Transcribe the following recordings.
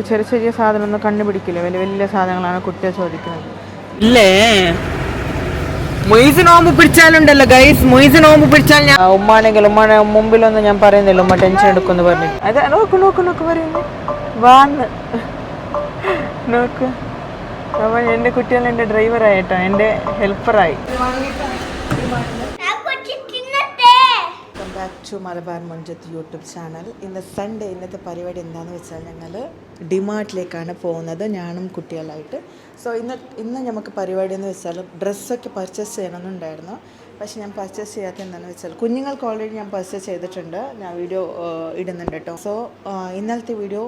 ചെറിയ ചെറിയ സാധനമൊന്നും കണ്ടുപിടിക്കില്ല, വലിയ വലിയ സാധനങ്ങളാണ് കുട്ടികൾ ചോദിക്കുന്നത്. ഇല്ലേ മൊയ്സ് നോമ്പ് പിടിച്ചാലുണ്ടല്ലോ ഗൈസ്, മൊയ്സ് നോമ്പ് പിടിച്ചാൽ ഞാൻ ഉമ്മാണെങ്കിൽ ഉമ്മാനെ മുമ്പിലൊന്നും ഞാൻ പറയുന്നില്ല, ഉമ്മ ടെൻഷൻ എടുക്കുമെന്ന് പറഞ്ഞു. അതെ നോക്ക് നോക്ക് നോക്ക് പറയുന്നു വാന്ന് നോക്ക്. അവൻ എൻ്റെ കുട്ടികൾ എൻ്റെ ഡ്രൈവറായിട്ടോ, എൻ്റെ ഹെൽപ്പറായി. Welcome back to Malabar Manjath YouTube channel. ഇന്ന് സൺഡേ. ഇന്നത്തെ പരിപാടി എന്താണെന്ന് വെച്ചാൽ ഞങ്ങൾ ഡിമാർട്ടിലേക്കാണ് പോകുന്നത്, ഞാനും കുട്ടികളായിട്ട്. സോ ഇന്ന് നമുക്ക് പരിപാടി എന്ന് വെച്ചാൽ ഡ്രസ്സൊക്കെ പർച്ചേസ് ചെയ്യണമെന്നുണ്ടായിരുന്നു. പക്ഷേ ഞാൻ പർച്ചേസ് ചെയ്യാത്ത എന്താണെന്ന് വെച്ചാൽ കുഞ്ഞുങ്ങൾക്ക് ഓൾറെഡി ഞാൻ പർച്ചേസ് ചെയ്തിട്ടുണ്ട്, ഞാൻ വീഡിയോ ഇടുന്നുണ്ട് കേട്ടോ. സോ ഇന്നലത്തെ വീഡിയോ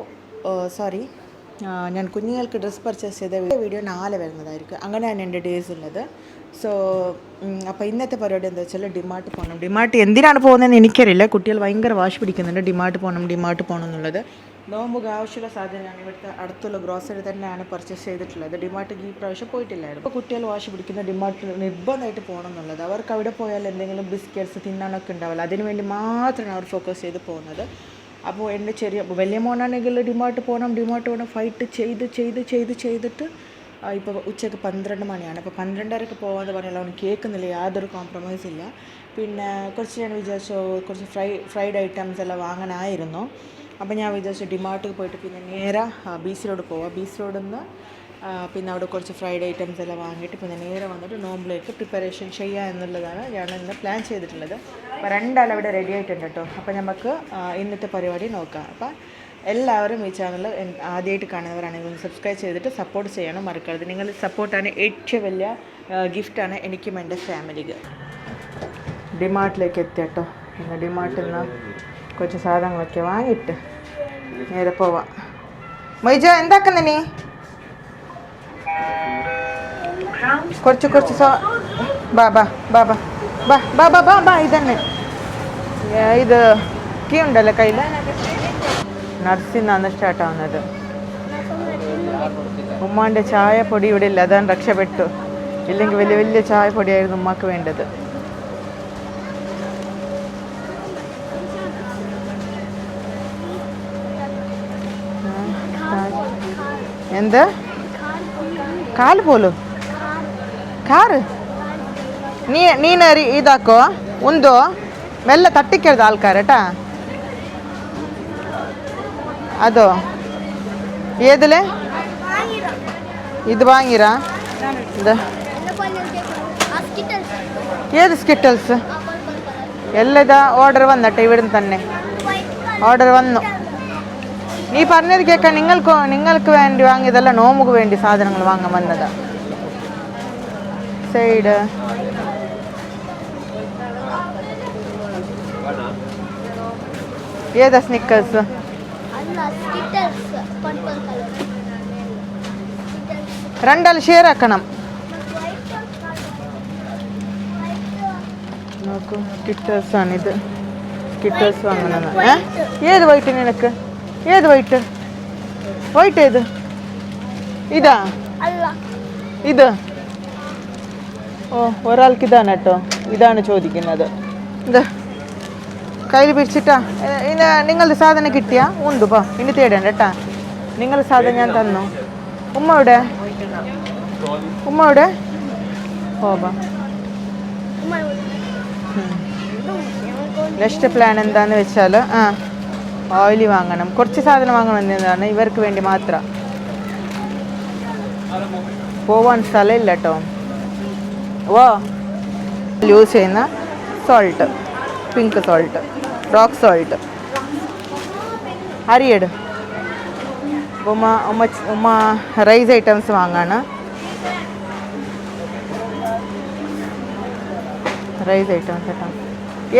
ഞാൻ കുഞ്ഞുങ്ങൾക്ക് ഡ്രസ്സ് പർച്ചേസ് ചെയ്ത വീഡിയോ 4 വരുന്നതായിരിക്കും. അങ്ങനെയാണ് എൻ്റെ ഡേയ്സ് ഉള്ളത്. സോ അപ്പോൾ ഇന്നത്തെ പരിപാടി എന്താ വെച്ചാൽ ഡിമാർട്ട് പോകണം. ഡിമാർട്ട് എന്തിനാണ് പോകുന്നതെന്ന് എനിക്കറിയില്ല, കുട്ടികൾ ഭയങ്കര വാശി പിടിക്കുന്നുണ്ട് ഡിമാർട്ട് പോകണം എന്നുള്ളത്. നോമ്പുക്ക് ആവശ്യമുള്ള സാധനമാണ് ഇവിടുത്തെ അടുത്തുള്ള ഗ്രോസറി തന്നെയാണ് പർച്ചേസ് ചെയ്തിട്ടുള്ളത്. ഡിമാർട്ടിക്ക് ഈ പ്രാവശ്യം പോയിട്ടില്ലായിരുന്നു. അപ്പോൾ കുട്ടികൾ വാശി പിടിക്കുന്ന ഡിമാർട്ടിൽ നിർബന്ധമായിട്ട് പോകണം എന്നുള്ളത്. അവർക്ക് അവിടെ പോയാൽ എന്തെങ്കിലും ബിസ്ക്കറ്റ്സ് തിന്നാനൊക്കെ ഉണ്ടാവില്ല, അതിനുവേണ്ടി മാത്രമാണ് അവർ ഫോക്കസ് ചെയ്ത് പോകുന്നത്. അപ്പോൾ എൻ്റെ വലിയ മോനാണെങ്കിൽ ഡിമാർട്ട് പോകണം ഫൈറ്റ് ചെയ്തിട്ട് ഇപ്പോൾ ഉച്ചയ്ക്ക് 12 മണിയാണ്. അപ്പോൾ 12:30 പോകാമെന്ന് പറഞ്ഞാൽ അവന് കേൾക്കുന്നില്ല, യാതൊരു കോംപ്രമൈസ് ഇല്ല. പിന്നെ ഞാൻ വിചാരിച്ചു കുറച്ച് ഫ്രൈഡ് ഐറ്റംസ് എല്ലാം വാങ്ങാനായിരുന്നു. അപ്പോൾ ഞാൻ വിചാരിച്ചു ഡിമാർട്ടിൽ പോയിട്ട് പിന്നെ നേരെ ബീച്ച് റോഡ് പോവാം. ബീച്ച് റോഡിൽ നിന്ന് പിന്നെ അവിടെ കുറച്ച് ഫ്രൈഡ് ഐറ്റംസ് എല്ലാം വാങ്ങിയിട്ട് പിന്നെ നേരെ വന്നിട്ട് നോമ്പിലേക്ക് പ്രിപ്പറേഷൻ ചെയ്യുക എന്നുള്ളതാണ് ഞാൻ ഇന്ന് പ്ലാൻ ചെയ്തിട്ടുള്ളത്. അപ്പോൾ 2 ആൾ അവിടെ റെഡി ആയിട്ടുണ്ട് കേട്ടോ. അപ്പോൾ നമുക്ക് ഇന്നത്തെ പരിപാടി നോക്കാം. അപ്പോൾ എല്ലാവരും ഈ ചാനൽ ആദ്യമായിട്ട് കാണുന്നവരാണെങ്കിൽ സബ്സ്ക്രൈബ് ചെയ്തിട്ട് സപ്പോർട്ട് ചെയ്യാനും മറക്കരുത്. നിങ്ങൾ സപ്പോർട്ടാണ് ഏറ്റവും വലിയ ഗിഫ്റ്റാണ് എനിക്കും എൻ്റെ ഫാമിലിക്ക്. ഡിമാർട്ടിലേക്ക് എത്തി കേട്ടോ. പിന്നെ ഡിമാർട്ടിൽ നിന്ന് കുറച്ച് സാധനങ്ങളൊക്കെ വാങ്ങിയിട്ട് നേരെ പോവാം. മൊയ്ജ എന്താക്കുന്ന നീ? കുറച്ച് ബാ ഇതന്നെ ഇത് കീ ഉണ്ടല്ലോ കയ്യിൽ. നർസിന്നാണ് സ്റ്റാർട്ടാവുന്നത്. ഉമ്മാൻ്റെ ചായപ്പൊടി ഇവിടെ ഇല്ല, അതാണ് രക്ഷപ്പെട്ടു. ഇല്ലെങ്കിൽ വലിയ വലിയ ചായപ്പൊടിയായിരുന്നു ഉമ്മാക്ക് വേണ്ടത്. എന്ത് കാല് പോലും കാറ് നീനറി ഇതാക്കോ ഉന്തോ മെല്ലെ തട്ടിക്കരുത് ആൾക്കാരട്ടാ. അതോ ഏതില് ഇത് വാങ്ങിരാ? ഏത് സ്കിറ്റൽസ്? എല്ലാം ഇതാ ഓർഡർ വന്നട്ടെ, ഇവിടുന്ന് തന്നെ ഓർഡർ വന്നു. നീ പറഞ്ഞത് കേൾക്കാൻ നിങ്ങൾക്ക് വേണ്ടി വാങ്ങിയതല്ല, നോമുക്ക് വേണ്ടി സാധനങ്ങൾ വാങ്ങാൻ വന്നതാ. സൈഡ് ഏതാ സ്നിക്കേഴ്സ്? 2 ആൾ ഷെയർ ആക്കണം. നോക്കൂ സ്കിറ്റേഴ്സാണ് ഇത്. സ്കിറ്റേഴ്സ് വാങ്ങണമെന്ന്. ഏത് വൈറ്റ് നിനക്ക്? ഏത് വൈറ്റ് ഏത്? ഇതാ ഇത്? ഓ ഒരാൾക്ക് ഇതാണ് കേട്ടോ, ഇതാണ് ചോദിക്കുന്നത്. ഇത് കയ്യിൽ പിടിച്ചിട്ടാ. നിങ്ങളുടെ സാധനം കിട്ടിയാ ഉണ്ടുപ്പോ, ഇനി തേടണ്ട കേട്ടാ. നിങ്ങളുടെ സാധനം ഞാൻ തന്നു. ഉമ്മ ഇവിടെ ഓബാ. നെക്സ്റ്റ് പ്ലാൻ എന്താന്ന് വെച്ചാൽ ഓയിലി വാങ്ങണം, കുറച്ച് സാധനം വാങ്ങണം എന്നതാണ് ഇവർക്ക് വേണ്ടി മാത്രം. പോവാൻ സ്ഥലമില്ല കേട്ടോ. യൂസ് ചെയ്യുന്ന salt, pink salt, rock salt, അരിയട്. ഉമ്മ റൈസ് ഐറ്റംസ് വാങ്ങാണ്. റൈസ് ഐറ്റംസ് കേട്ടോ.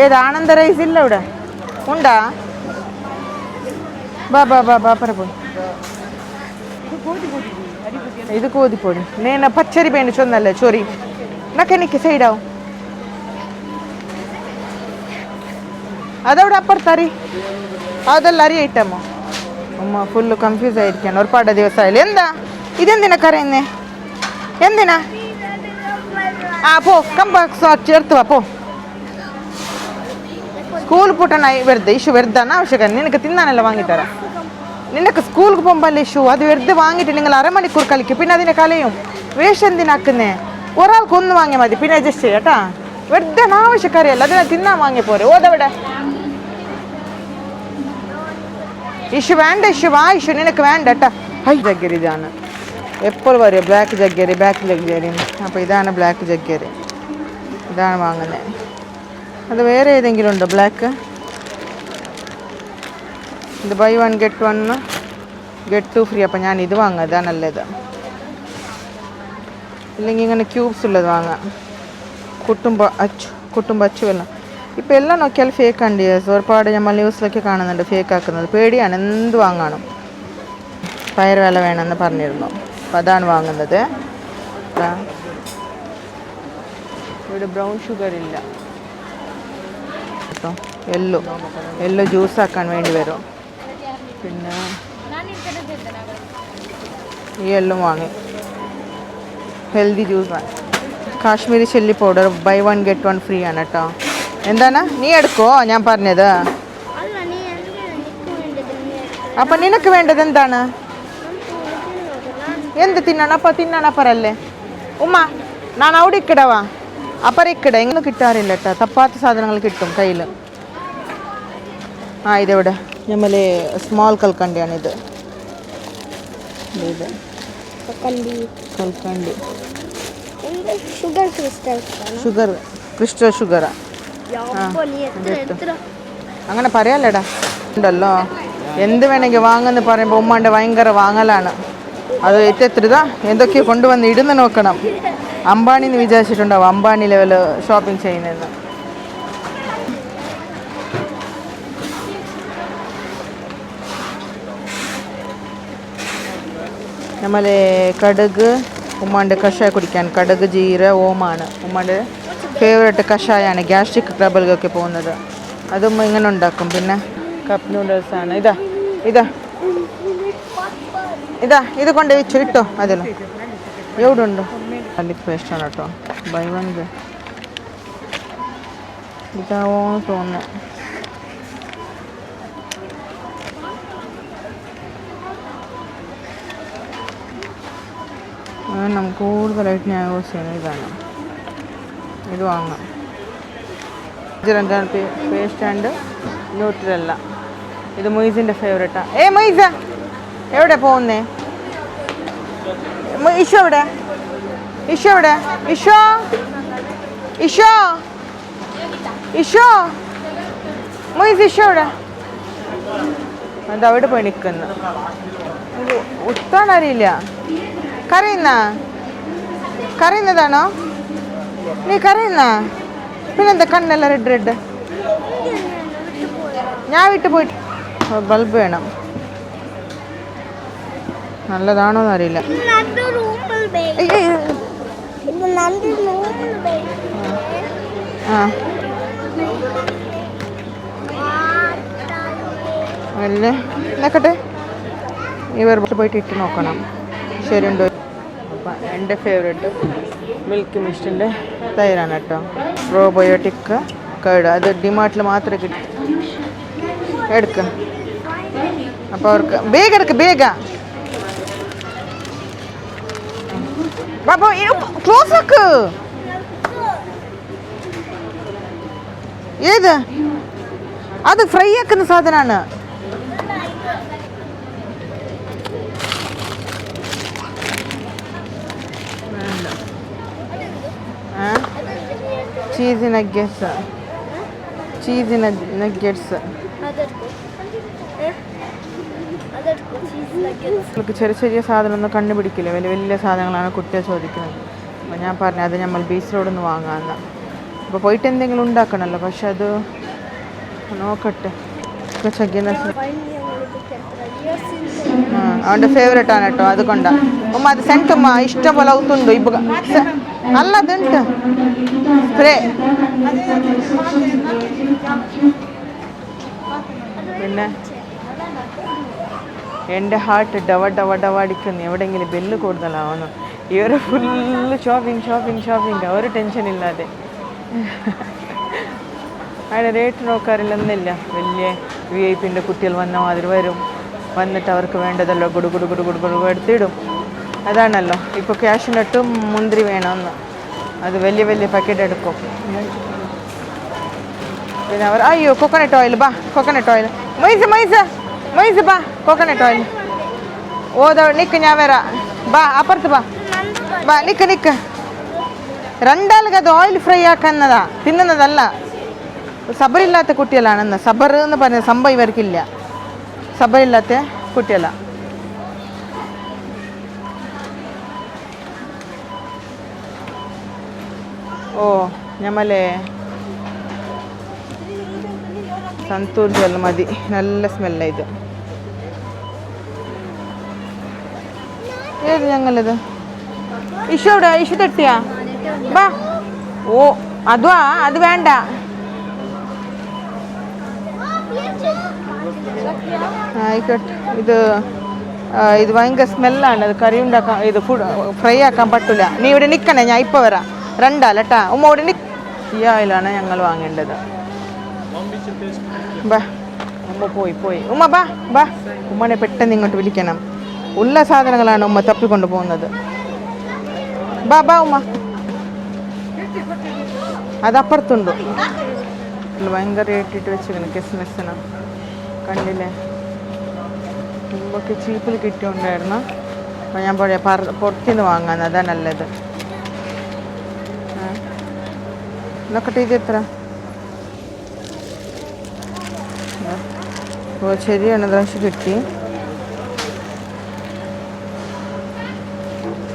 ഏത് ആനന്ദ റൈസ് ഇല്ല ഇവിടെ ഉണ്ടാ? ബാ പോയി. ഇത് കോതിപ്പൊടി. నేను పచ్చడి పెంచుందలే చోరీ నాకెనికి సైడ్ ఆవు അതവിടെ അപ്പുറത്തറി അതെല്ലാം അരി ഐറ്റമോ. ഉമ്മ ഫുള്ള് കൺഫ്യൂസ് ആയിരിക്കാണ്, ഒരുപാട് ദിവസമായില്ലേ. എന്താ ഇതെന്തിനാ കരയുന്നേ? എന്തിനാ? പോ ചേർത്ത് വാ പോ. സ്കൂൾ പൂട്ടണായി വെറുതെ ഇഷ്യൂ വെറുതാണ് ആവശ്യക്കാരൻ. നിനക്ക് തിന്നാനല്ല വാങ്ങിത്തരാം. നിനക്ക് സ്കൂൾക്ക് പോകുമ്പോൾ ഷൂ അത് വെറുതെ വാങ്ങിയിട്ട് നിങ്ങൾ അരമണിക്കൂർ കളിക്കും, പിന്നെ അതിനെ കലയും. വേഷം എന്തിനാക്കുന്നേ? ഒരാൾക്ക് ഒന്ന് വാങ്ങിയാൽ മതി, പിന്നെ അഡ്ജസ്റ്റ് ചെയ്യാട്ടാ. വെറുതെ ആവശ്യക്കാരിയല്ല, അതിനെ തിന്നാൻ വാങ്ങിയ പോരെ. ഓതവിടെ ഇഷു വേണ്ട, ഇഷു വാ ഇഷു, നിനക്ക് വേണ്ട കേട്ടാ. ഹൈ ജഗ്ഗരി ഇതാണ് എപ്പോൾ വരും, ബ്ലാക്ക് ജഗ്ഗരി, ബ്ലാക്ക് ജഗ്ഗരി. അപ്പോൾ ഇതാണ് ബ്ലാക്ക് ജഗ്ഗരി, ഇതാണ് വാങ്ങുന്നത്. അത് വേറെ ഏതെങ്കിലും ഉണ്ടോ ബ്ലാക്ക്? ഇത് ബൈ 1 get 1 get 2 ഫ്രീ. അപ്പം ഞാൻ ഇത് വാങ്ങാം, ഇതാണ് നല്ലത്. ഇല്ലെങ്കിൽ ഇങ്ങനെ ക്യൂബ്സ് ഉള്ളത് വാങ്ങാം. കുട്ടുമ്പോൾ അച്ചുവെല്ലാം ഇപ്പം എല്ലാം നോക്കിയാൽ ഫേക്ക് ഉണ്ട്. ഒരുപാട് നമ്മൾ ന്യൂസിലൊക്കെ കാണുന്നുണ്ട് ഫേക്ക് ആക്കുന്നത്. പേടിയാണ് എന്ത് വാങ്ങാനും. പയർ വില വേണമെന്ന് പറഞ്ഞിരുന്നു, അപ്പം അതാണ് വാങ്ങുന്നത്. ഇവിടെ ബ്രൗൺ ഷുഗർ ഇല്ല കേട്ടോ. യെല്ലോ ജ്യൂസ് ആക്കാൻ വേണ്ടി വരും. പിന്നെ ഈ എല്ലാം വാങ്ങി ഹെൽത്തി ജ്യൂസ് വാങ്ങി. Kashmiri chilli powder buy 1 get 1 free ആണ് കേട്ടോ. എന്താണ് നീ എടുക്കോ ഞാൻ പറഞ്ഞത്? അപ്പം നിനക്ക് വേണ്ടത് എന്താണ്? എന്ത് തിന്നണം? അപ്പം തിന്നണപ്പറല്ലേ ഉമ്മ, ഞാൻ അവിടെ ഇക്കിടവാ അപ്പറ ഇക്കിട. എങ്ങനെ കിട്ടാറില്ല കേട്ടോ, തപ്പാത്ത സാധനങ്ങൾ കിട്ടും കയ്യിൽ. ഇതെവിടെ നമ്മൾ സ്മോൾ കൽക്കണ്ടിയാണിത്. ഇത് കൽക്കണ്ടി ഷുഗർ, ക്രിസ്റ്റൽ ഷുഗറാ. അങ്ങനെ പറയാലടാ. ഉണ്ടല്ലോ എന്ത് വേണമെങ്കിൽ വാങ്ങുമെന്ന് പറയുമ്പോൾ ഉമ്മാൻ്റെ ഭയങ്കര വാങ്ങലാണ്. അത് എത്രതാ എന്തൊക്കെയോ കൊണ്ടുവന്ന് ഇടുന്ന് നോക്കണം. അംബാനിന്ന് വിചാരിച്ചിട്ടുണ്ടാവും, അംബാനി ലെവൽ ഷോപ്പിംഗ് ചെയ്യുന്നതെന്ന്. നമ്മൾ കടുക്, ഉമ്മാൻ്റെ കഷായം കുടിക്കാൻ കടുക്, ജീര, ഓമാണ് ഉമ്മാൻ്റെ ഫേവറേറ്റ് കഷായമാണ്. ഗ്യാസ്ട്രിക് ട്രബിളൊക്കെ പോകുന്നത് അതും ഇങ്ങനെ ഉണ്ടാക്കും. പിന്നെ കപ്പ് നൂഡിൽസാണ്. ഇത് കൊണ്ട് വെച്ചു ഇട്ടോ. അതിലും എവിടെ ഉണ്ടോ ഗാർലിക് പേസ്റ്റാണ് കേട്ടോ. ബൈ 1 ഇതാവോ തോന്നുന്നു. നമുക്ക് കൂടുതലായിട്ട് ഞാൻ യൂസ് ചെയ്യുന്നത് ഇതാണ്. ഇത് വാങ്ങാം. പേസ്റ്റ് ആൻഡ് ന്യൂട്രല്ല. ഇത് മൊയ്സിൻ്റെ ഫേവറേറ്റാ. മൊയ്സ എവിടെ പോകുന്നേ? ഇഷോ എവിടെ? ഇഷോ എവിടെ? ഇഷോ ഇഷോ ഇഷോ മൊയ്സ് ഇഷോ എവിടെ? അത് അവിടെ പോയി നിൽക്കുന്നു. ഉത്താണറിയില്ല. കരയുന്നതാണോ നീ? കരയുന്ന പിന്നെന്താ കണ്ണെല്ലാം റെഡ്? ഞാൻ വിട്ടു പോയിട്ട് ബൾബ് വേണം. നല്ലതാണോ എന്നറിയില്ല. അല്ലേ നോക്കട്ടെ, ഇവർ പോയിട്ട് ഇട്ട് നോക്കണം ശരിയുണ്ടോ. അപ്പം എൻ്റെ ഫേവറേറ്റ് മിൽക്ക് മിസ്റ്റിൻ്റെ തൈരാണ് കേട്ടോ. പ്രോബയോട്ടിക് കേട് അത് ഡിമാർട്ടിൽ മാത്രമേ കിട്ടും. എടുക്ക. അപ്പോൾ അവർക്ക് ಬೇಗ എടുക്ക ಬೇಗ. ബാബു ക്ലോസ് ആക്ക്. ഏത്? അത് ഫ്രൈ ആക്കുന്ന സാധനമാണ്. Cheese nuggets, cheese nuggets. നമുക്ക് ചെറിയ ചെറിയ സാധനമൊന്നും കണ്ടുപിടിക്കില്ല, വലിയ വലിയ സാധനങ്ങളാണ് കുട്ടിയെ ചോദിക്കുന്നത്. അപ്പോൾ ഞാൻ പറഞ്ഞു അത് നമ്മൾ ബീച്ച് റോഡിൽ നിന്ന് വാങ്ങാമെന്ന്. അപ്പോൾ പോയിട്ട് എന്തെങ്കിലും ഉണ്ടാക്കണമല്ലോ, പക്ഷെ അത് നോക്കട്ടെ. അവൻ്റെ ഫേവറേറ്റ് ആണ് കേട്ടോ, അതുകൊണ്ടാണ്. ഉമ്മ അത് സെൻറ്റ് ഉമ്മ ഇഷ്ടം പോലെ ഔത്തുണ്ടോ ഇപ്പം നല്ലതുണ്ട് സ്പ്രേ. പിന്നെ എൻ്റെ ഹാർട്ട് ഡവ ഡവ ഡവ അടിക്കുന്നു. എവിടെയെങ്കിലും ബെല്ല് കൂടുതലാവുന്നു. ഇവർ ഫുള്ള് ഷോപ്പിംഗ് ഷോപ്പിംഗ് ഷോപ്പിംഗ്, ഒരു ടെൻഷൻ ഇല്ലാതെ. അതിന് റേറ്റ് നോക്കാറില്ലെന്നില്ല. വലിയ VIP കുട്ടികൾ വന്ന മാതിരി വരും. വന്നിട്ട് അവർക്ക് വേണ്ടതല്ലോ ഗുഡു ഗുഡു ഗുഡു ഗുഡു ഗുഡു എടുത്തിടും. അതാണല്ലോ ഇപ്പോൾ ക്യാഷിനട്ടും മുന്തിരി വേണമെന്ന്, അത് വലിയ വലിയ പാക്കറ്റ് എടുക്കും. പിന്നെ അവർ അയ്യോ കൊക്കനട്ട് ഓയിൽ ബാ, കൊക്കനട്ട് ഓയിൽ മൊയ്സ് മൊയ്സ് മൊയ്സ് ബാ, കൊക്കനട്ട് ഓയിൽ നിൽക്ക് ഞാൻ വരാം, ബാ അപ്പുറത്ത് ബാ ബാ, നിൽക്ക് രണ്ടാൾക്ക് അത് ഓയിൽ ഫ്രൈ ആക്കുന്നതാ, തിന്നുന്നതല്ല. സബറില്ലാത്ത കുട്ടികളാണെന്ന്, സബർ എന്ന് പറഞ്ഞ സംഭവം ഇവർക്കില്ല, സബറില്ലാത്ത കുട്ടികള. ഓ ഞമ്മലേ സന്തൂർ ജൽ മതി, നല്ല സ്മെല്ല ഇത്. ഏത് ഞങ്ങളിത് ഇഷു എവിടെ, ഇഷു തട്ടിയാ ബാ. ഓ അതുവാ, അത് വേണ്ട. ആയിക്കോട്ടെ, ഇത് ഭയങ്കര സ്മെല്ലാണ്, ഇത് കറി ഉണ്ടാക്കാൻ, ഇത് ഫുഡ് ഫ്രൈ ആക്കാൻ പറ്റില്ല. നീ ഇവിടെ നിൽക്കണേ, ഞാൻ ഇപ്പോൾ വരാം. രണ്ടാലട്ടാ ഉമ്മ ഇവിടെ ഈ ഓയിലാണ് ഞങ്ങൾ വാങ്ങേണ്ടത്. ബാ ഉമ്മ പോയി ഉമ്മ ബാ ബാ, ഉമ്മനെ പെട്ടെന്ന് ഇങ്ങോട്ട് വിളിക്കണം. ഉള്ള സാധനങ്ങളാണ് ഉമ്മ തപ്പിക്കൊണ്ട് പോകുന്നത്. ബാ ബാ ഉമ്മ, അതപ്പുറത്തുണ്ട്. ഭയങ്കര ഇട്ടിട്ട് വെച്ചിരിക്കുന്നു ക്രിസ്മസിന്, കണ്ടില്ലേ? മുമ്പൊക്കെ ചീപ്പിൽ കിട്ടിയിട്ടുണ്ടായിരുന്നു. അപ്പോൾ ഞാൻ പുറത്തുനിന്ന് വാങ്ങാൻ, അതാ നല്ലത്. നോക്കട്ടെ ഇത് എത്ര? ഓ ശരിയാണ്, പ്രാവശ്യം കിട്ടി.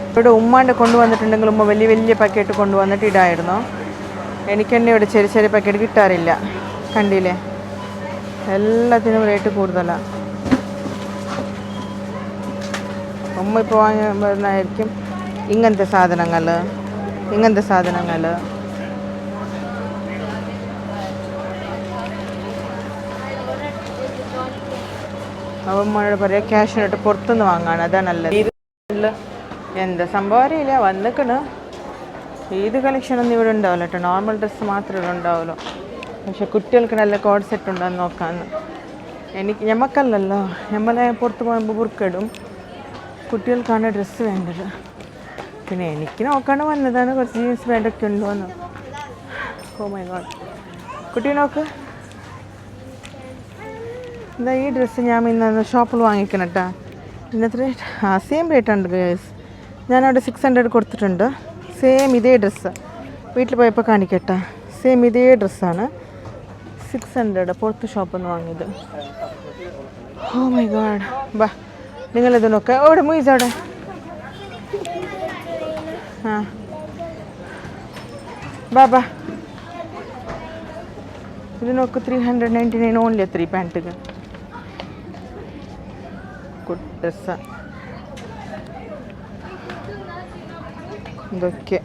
ഇവിടെ ഉമ്മാൻ്റെ കൊണ്ടുവന്നിട്ടുണ്ടെങ്കിൽ ഉമ്മ വലിയ വലിയ പാക്കറ്റ് കൊണ്ടുവന്നിട്ട് ഇടായിരുന്നു. എനിക്ക് തന്നെ ഇവിടെ ചെറിയ ചെറിയ പാക്കറ്റ് കിട്ടാറില്ല, കണ്ടില്ലേ? എല്ലാത്തിനും റേറ്റ് കൂടുതലാണ്. ഉമ്മ ഇപ്പോൾ വരുന്നതായിരിക്കും ഇങ്ങനത്തെ സാധനങ്ങൾ. അവന്മാരോട് പറയാം ക്യാഷിനിട്ട് പുറത്തുനിന്ന് വാങ്ങാണ്, അതാണ് നല്ലത്. എന്താ സംഭവം അറിയില്ല, വന്നിക്കണ്. ഏത് കളക്ഷനൊന്നും ഇവിടെ ഉണ്ടാവില്ല കേട്ടോ, നോർമൽ ഡ്രസ്സ് മാത്രമേ ഉണ്ടാവുള്ളൂ. പക്ഷെ കുട്ടികൾക്ക് നല്ല കോഡ് സെറ്റ് ഉണ്ടോയെന്ന് നോക്കാമെന്ന്. ഞമ്മക്കല്ലല്ലോ, നമ്മളെ പുറത്ത് പോകുമ്പോൾ ബുർക്കിടും. കുട്ടികൾക്കാണ് ഡ്രസ്സ് വേണ്ടത്. പിന്നെ എനിക്ക് നോക്കാണ്ട് വന്നതാണ്, കുറച്ച് ജീൻസ് പാൻറ്റൊക്കെ ഉണ്ടോയെന്ന്. ഓ മൈ ഗോഡ്, കുട്ടി നോക്ക്. എന്താ ഈ ഡ്രസ്സ് ഞാൻ ഇന്ന് ഷോപ്പിൽ വാങ്ങിക്കണം കേട്ടോ. ഇന്നത്തെ റേറ്റ് സെയിം റേറ്റുണ്ട് ഗേസ്. ഞാനവിടെ 600 കൊടുത്തിട്ടുണ്ട്. സെയിം ഇതേ ഡ്രസ്സ് വീട്ടിൽ പോയപ്പോൾ കാണിക്കട്ടെ. സെയിം ഇതേ ഡ്രസ്സാണ് 600 പുറത്ത് ഷോപ്പിൽ നിന്ന് വാങ്ങിയത്. ഓ മൈ ഗോഡ്, ബാ നിങ്ങളിത് നോക്കാം. അവിടെ മൊയ്സ് അവിടെ. ആ ബാ ബാ, ഇത് നോക്ക്. 399 ഓൺലി എത്ര ഈ പാൻറ്റിന്? ഗുഡ് ഡ്രസ്സാണ് ഇതൊക്കെ.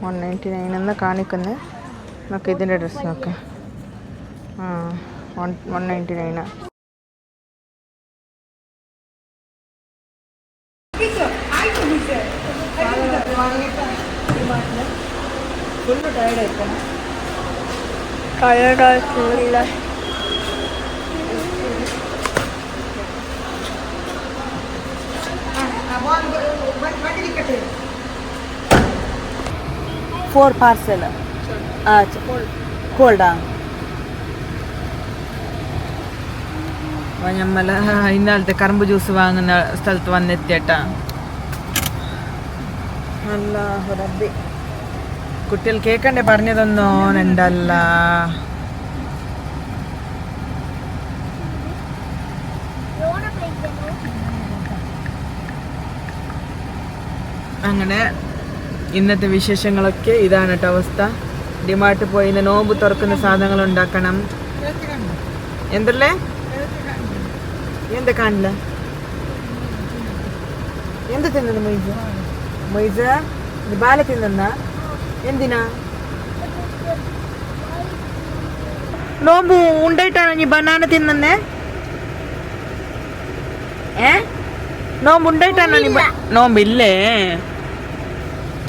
199 എന്ന് കാണിക്കുന്നത്. നോക്ക് ഇതിൻ്റെ ഡ്രസ്സ് നോക്കാം. 199. ഫുള്ള് ടയർഡായിരിക്കണം. ടയർഡായിട്ടില്ല. For parcel. കോൾഡാ? നമ്മൾ ഇന്നലത്തെ കറുമ്പ് ജ്യൂസ് വാങ്ങുന്ന സ്ഥലത്ത് വന്നെത്തിയേട്ടാ. അല്ലാഹു റബ്ബി, കുട്ടികൾ കേൾക്കണ്ടേ പറഞ്ഞതൊന്നോ ഉണ്ടല്ല. അങ്ങനെ ഇന്നത്തെ വിശേഷങ്ങളൊക്കെ ഇതാണ് കേട്ടോ അവസ്ഥ. ഡിമാർട്ട് പോയി ഇന്ന് നോമ്പ് തുറക്കുന്ന സാധനങ്ങൾ ഉണ്ടാക്കണം. എന്തല്ലേ എന്താ കാണില്ല? എന്ത് തിന്നത് മൊയ്സ്? മൊയ്സ് ഇത് ബാല തിന്ന എന്തിനാ? നോമ്പ് ഉണ്ടായിട്ടാണോ നീ ബനാന തിന്നേ? നോമ്പ് ഉണ്ടായിട്ടാണോ നീ? നോമ്പില്ലേ?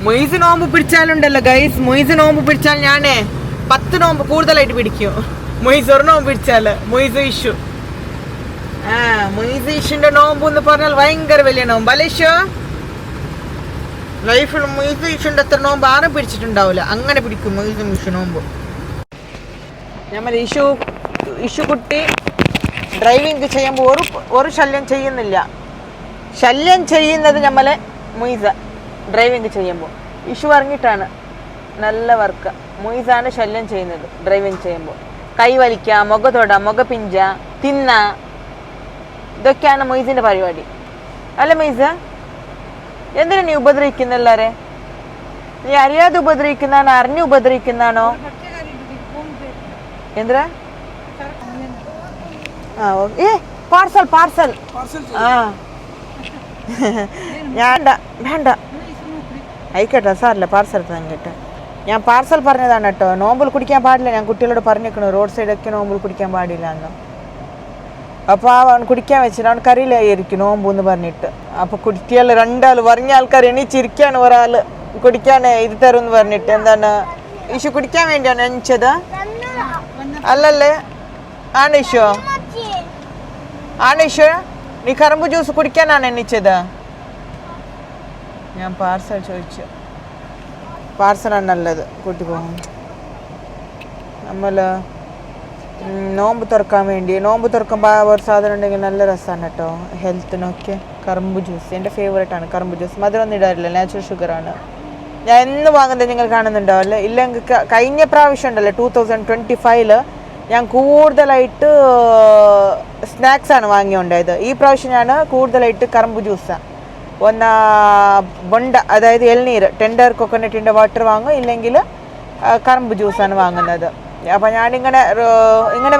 മൊയ്സ് നോമ്പ് പിടിച്ചാലുണ്ടല്ലോ ഗൈസ്, മൊയ്സ് നോമ്പ് പിടിച്ചാൽ ഞാനേ 10 നോമ്പ് കൂടുതലായിട്ട് പിടിക്കും. മൊയ്സ് ഒരു നോമ്പ് പിടിച്ചാല് മൊയ്സ് ഇഷ്യൂ മൊയ്തീഷിന്റെ നോമ്പ് എന്ന് പറഞ്ഞാൽ ഭയങ്കര വലിയ നോമ്പ് അല്ലേശോ. ലൈഫിൽ മൊയ്തീഷിന്റെ അത്ര നോമ്പ് ആരും പിടിച്ചിട്ടുണ്ടാവില്ല. അങ്ങനെ പിടിക്കും മൊയ്തീഷ് നോമ്പ്. നമ്മൾ ഇഷു കുട്ടി ഡ്രൈവിംഗ് ചെയ്യുമ്പോൾ ഒരു ശല്യം ചെയ്യുന്നില്ല. ശല്യം ചെയ്യുന്നത് നമ്മളെ മൊയ്സ ഡ്രൈവിംഗ് ചെയ്യുമ്പോൾ. ഇഷു ഇറങ്ങിയിട്ടാണ് നല്ല വർക്ക്. മൊയ്സാണ് ശല്യം ചെയ്യുന്നത് ഡ്രൈവിംഗ് ചെയ്യുമ്പോൾ. കൈ വലിക്കുക, മുഖ തൊട, മുഖ പിഞ്ച, തിന്ന, ഇതൊക്കെയാണ് മൊയ്സിന്റെ പരിപാടി. അല്ല മൊയ്സ, എന്തിനാ നീ ഉപദ്രവിക്കുന്നെല്ലാരെ? നീ അറിയാതെ ഉപദ്രവിക്കുന്നതാണോ അറിഞ്ഞു ഉപദ്രവിക്കുന്നതാണോ? എന്താ പാർസൽ പാർസൽ ഞാൻ വേണ്ട ആയിക്കോട്ടെ സാറില്ല പാർസൽ കേട്ടോ. ഞാൻ പാർസൽ പറഞ്ഞതാണ് കേട്ടോ. നോമ്പിൽ കുടിക്കാൻ പാടില്ല. ഞാൻ കുട്ടികളോട് പറഞ്ഞേക്കണു റോഡ് സൈഡൊക്കെ നോമ്പിൽ കുടിക്കാൻ പാടില്ല എന്ന്. അപ്പോൾ അവൻ കുടിക്കാൻ വെച്ചിട്ട് അവൻ കറിയിലായിരിക്കും നോമ്പ് എന്ന് പറഞ്ഞിട്ട്. അപ്പോൾ കുട്ടികൾ രണ്ടാൾ പറഞ്ഞ ആൾക്കാർ എണീച്ചിരിക്കുകയാണ്. ഒരാൾ കുടിക്കാൻ ഇത് തരും എന്ന് പറഞ്ഞിട്ട്. എന്താണ് ഇഷു കുടിക്കാൻ വേണ്ടിയാണ് എണിച്ചത് അല്ലല്ലേ? ആണ് ഇഷു, ആണ് ഇഷു, നീ കറുമ്പ് ജ്യൂസ് കുടിക്കാനാണ് എണ്ണിച്ചത്? ഞാൻ പാർസൽ ചോദിച്ചു. പാർസലാണ് നല്ലത്. കൂട്ടി പോകും. നമ്മൾ നോമ്പ് തുറക്കാൻ വേണ്ടി നോമ്പ് തുറക്കുമ്പോൾ ഒരു സാധനം ഉണ്ടെങ്കിൽ നല്ല രസമാണ് കേട്ടോ ഹെൽത്തിനൊക്കെ. കറുമ്പ് ജ്യൂസ് എൻ്റെ ഫേവറേറ്റാണ്. കറുമ്പ് ജ്യൂസ് മധുരമൊന്നും ഇടാറില്ല, നാച്ചുറൽ ഷുഗറാണ്. ഞാൻ എന്ന് വാങ്ങുന്നത് നിങ്ങൾ കാണുന്നുണ്ടാവല്ലേ? ഇല്ലെങ്കിൽ കഴിഞ്ഞ പ്രാവശ്യം ഉണ്ടല്ലോ 2025 ഞാൻ കൂടുതലായിട്ട് സ്നാക്സാണ് വാങ്ങിയുണ്ടായത്. ഈ പ്രാവശ്യം ഞാൻ കൂടുതലായിട്ട് കറുമ്പ് ജ്യൂസാണ്. ഒന്ന് ബൊണ്ട, അതായത് ഇളനീർ, ടെൻഡർ കൊക്കനട്ടിൻ്റെ വാട്ടർ വാങ്ങും, ഇല്ലെങ്കിൽ കറുമ്പ് ജ്യൂസാണ് വാങ്ങുന്നത്. അപ്പോൾ ഞാനിങ്ങനെ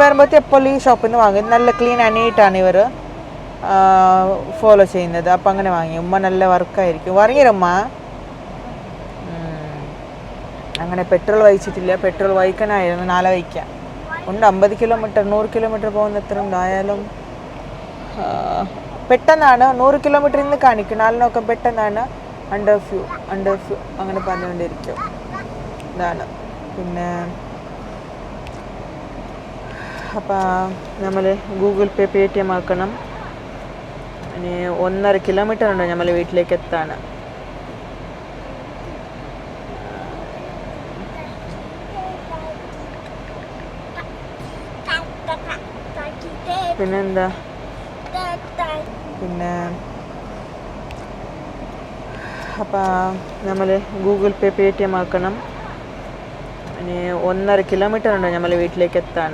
വരുമ്പോഴത്തെ എപ്പോൾ ഈ ഷോപ്പിൽ നിന്ന് വാങ്ങും. നല്ല ക്ലീൻ ആൻഡ് നീറ്റാണ് ഇവർ ഫോളോ ചെയ്യുന്നത്. അപ്പം അങ്ങനെ വാങ്ങി. ഉമ്മ നല്ല വർക്കായിരിക്കും. പറഞ്ഞിരമ്മ അങ്ങനെ പെട്രോൾ വഹിച്ചിട്ടില്ല. പെട്രോൾ വഹിക്കാനായിരുന്നു 4 വഹിക്കാം ഉണ്ട്. 50 കിലോമീറ്റർ 100 കിലോമീറ്റർ പോകുന്ന എത്ര ഉണ്ടായാലും പെട്ടെന്നാണ്. 100 കിലോമീറ്റർ ഇന്ന് കാണിക്കും, 4 നോക്കം പെട്ടെന്നാണ്. അണ്ടർ ഫ്യൂ അങ്ങനെ പറഞ്ഞുകൊണ്ടിരിക്കും. ഇതാണ്. പിന്നെ അപ്പം നമ്മൾ ഗൂഗിൾ പേ പേടിഎം ആക്കണം. ഇനി 1.5 കിലോമീറ്റർ ഉണ്ട് നമ്മൾ വീട്ടിലേക്ക് എത്താൻ. പിന്നെന്താ, പിന്നെ അപ്പം നമ്മൾ ഗൂഗിൾ പേ പേടിഎം ആക്കണം. ഇനി 1.5 കിലോമീറ്റർ ഉണ്ട് നമ്മൾ വീട്ടിലേക്ക് എത്താൻ.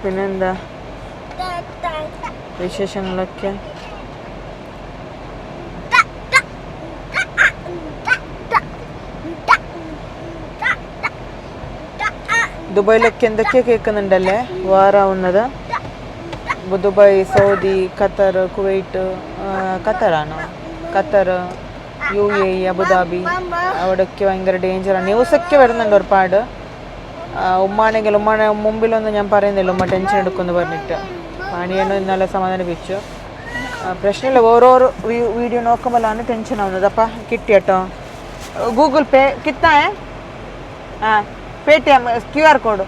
പിന്നെന്താ വിശേഷങ്ങളൊക്കെ? ദുബായിലൊക്കെ എന്തൊക്കെയോ കേൾക്കുന്നുണ്ടല്ലേ വാറാവുന്നത്. ദുബായ്, സൗദി, ഖത്തർ, കുവൈറ്റ്, ഖത്തറാണോ? ഖത്തർ, UAE, അബുദാബി, അവിടെയൊക്കെ ഭയങ്കര ഡേഞ്ചറാണ്. ന്യൂസൊക്കെ വരുന്നുണ്ട് ഒരുപാട്. ഉമ്മാണെങ്കിൽ ഉമ്മാനെ മുമ്പിലൊന്നും ഞാൻ പറയുന്നില്ല, ഉമ്മ ടെൻഷൻ എടുക്കുമെന്ന് പറഞ്ഞിട്ട്. പണിയെണ്ണ ഇന്നലെ സമാധാനിപ്പിച്ചു. പ്രശ്നമില്ല, ഓരോരോ വീഡിയോ നോക്കുമ്പോഴാണ് ടെൻഷൻ ആവുന്നത്. അപ്പം കിട്ടി കേട്ടോ. ഗൂഗിൾ പേ കിത്തായേ? Paytm QR code.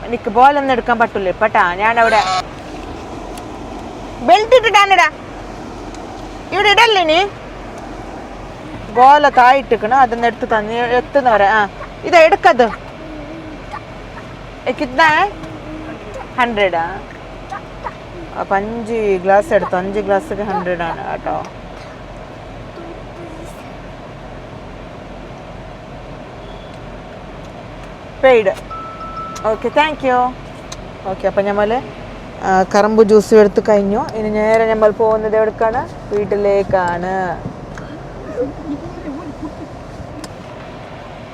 എനിക്ക് ബോലൊന്നും എടുക്കാൻ പറ്റില്ല പട്ടാ. ഞാനവിടെ ബെൽറ്റ് ഇട്ടിട്ടാണിടാ, ഇവിടെ ഇടല്ലേ നീ? ഗോല തായിട്ടിക്കണം, അതൊന്ന് എടുത്ത് തന്നെ എത്തുന്നവരെ. ഇത് എടുക്കത് കിട്ടാ 100. അപ്പം 5 ഗ്ലാസ് എടുത്തു. 5 ഗ്ലാസ്സൊക്കെ 100 ആണ് കേട്ടോ. Paid. Okay, thank you. Okay, അപ്പം നമ്മൾ കറുമ്പ് ജ്യൂസ് എടുത്ത് കഴിഞ്ഞു. ഇനി നേരെ നമ്മൾ പോകുന്നത് എവിടേക്കാണ്? വീട്ടിലേക്കാണ്.